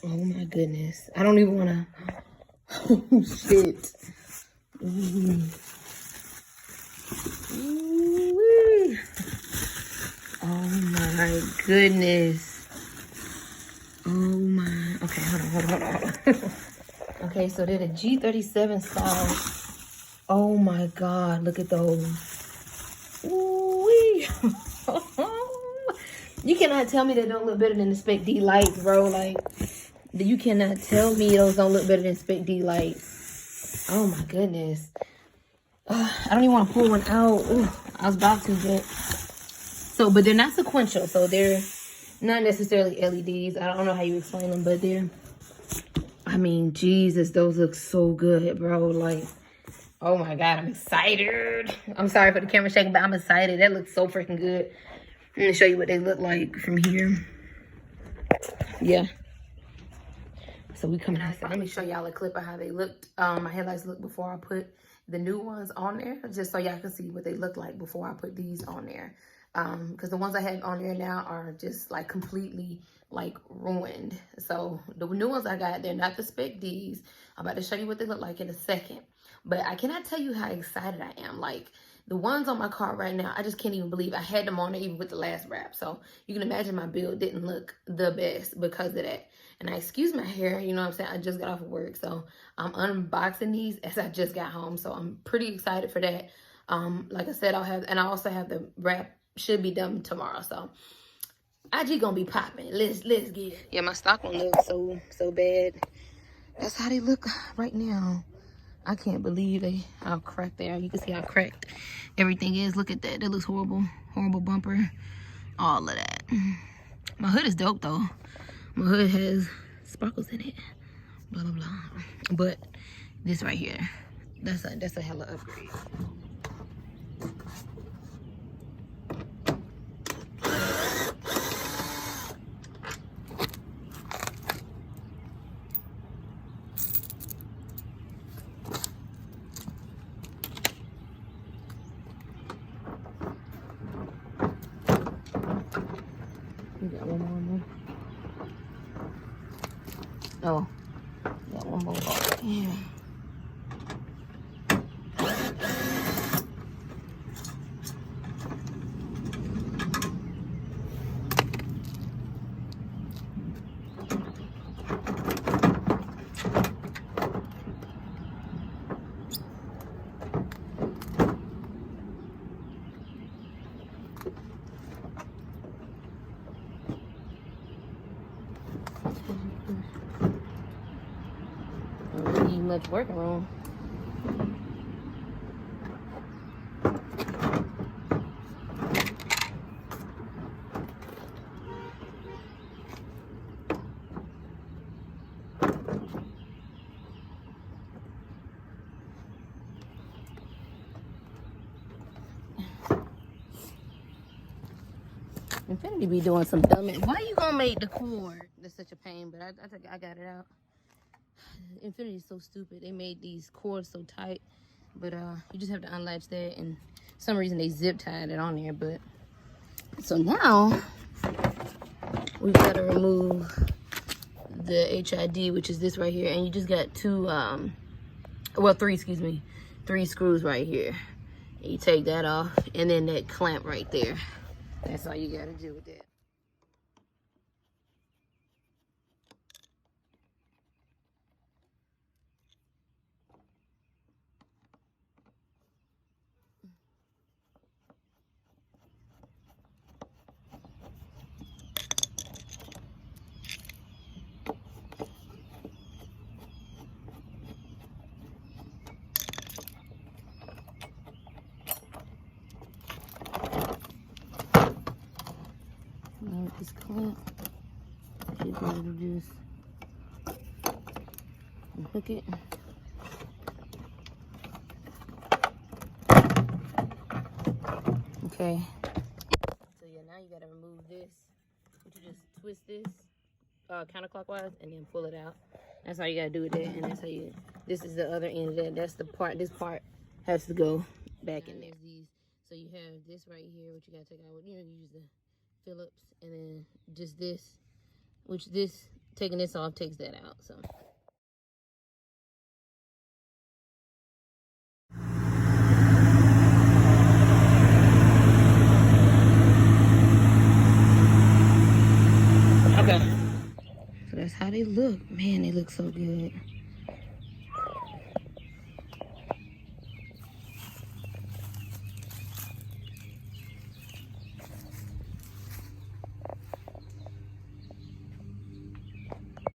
Oh my goodness. I don't even want to. Oh shit. Ooh. Ooh. Oh my goodness. Oh my. Okay, hold on. Okay, so they're the G37 style. Oh my God, look at those. Ooh. You cannot tell me they don't look better than the Spec D lights, bro. Like, you cannot tell me those don't look better than Spec D lights. Oh my goodness. I don't even want to pull one out. Ooh, I was about to, but they're not sequential, so they're not necessarily LEDs. I don't know how you explain them, but they're, I mean, Jesus, those look so good, bro. Like, oh my God, I'm excited. I'm sorry for the camera shaking, but I'm excited. That looks so freaking good. I'm gonna show you what they look like from here. Yeah. So we coming outside. Let me show y'all a clip of how they looked. My headlights looked before I put the new ones on there, just so y'all can see what they look like before I put these on there. Because the ones I have on there now are just like completely like ruined. So the new ones I got, they're not the Spec Ds. I'm about to show you what they look like in a second. But I cannot tell you how excited I am. Like, the ones on my car right now, I just can't even believe I had them on there even with the last wrap. So you can imagine my build didn't look the best because of that. And I excuse my hair, you know what I'm saying? I just got off of work. So I'm unboxing these as I just got home. So I'm pretty excited for that. Like I said, I also have the wrap should be done tomorrow. So IG gonna be popping. Let's get it. Yeah, my stock one looks so bad. That's how they look right now. I can't believe how cracked they are. You can see how cracked everything is. Look at that. That looks horrible. Horrible bumper. All of that. My hood is dope though. My hood has sparkles in it. Blah blah blah. But this right here, that's a hella upgrade. You got one more. Oh, got one more. Yeah. Don't need much working room. Infinity be doing some dumb. Why you gonna make the cord? That's such a pain, but I think I got it out. Infinity's so stupid. They made these cords so tight, but you just have to unlatch that, and for some reason they zip tied it on there. But so now we gotta remove the HID, which is this right here, and you just got three screws right here. And you take that off, and then that clamp right there. That's all you gotta do with that. Now this clamp, should be able to just hook it. Okay. So yeah, now you gotta remove this. You just twist this counterclockwise and then pull it out. That's how you gotta do with that, and that's how you. This is the other end of that. That's the part. This part has to go back in there. So you have this right here, which you gotta take out. You use the Phillips, and then just this, which this taking this off takes that out, so. Okay. So that's how they look. Man, they look so good.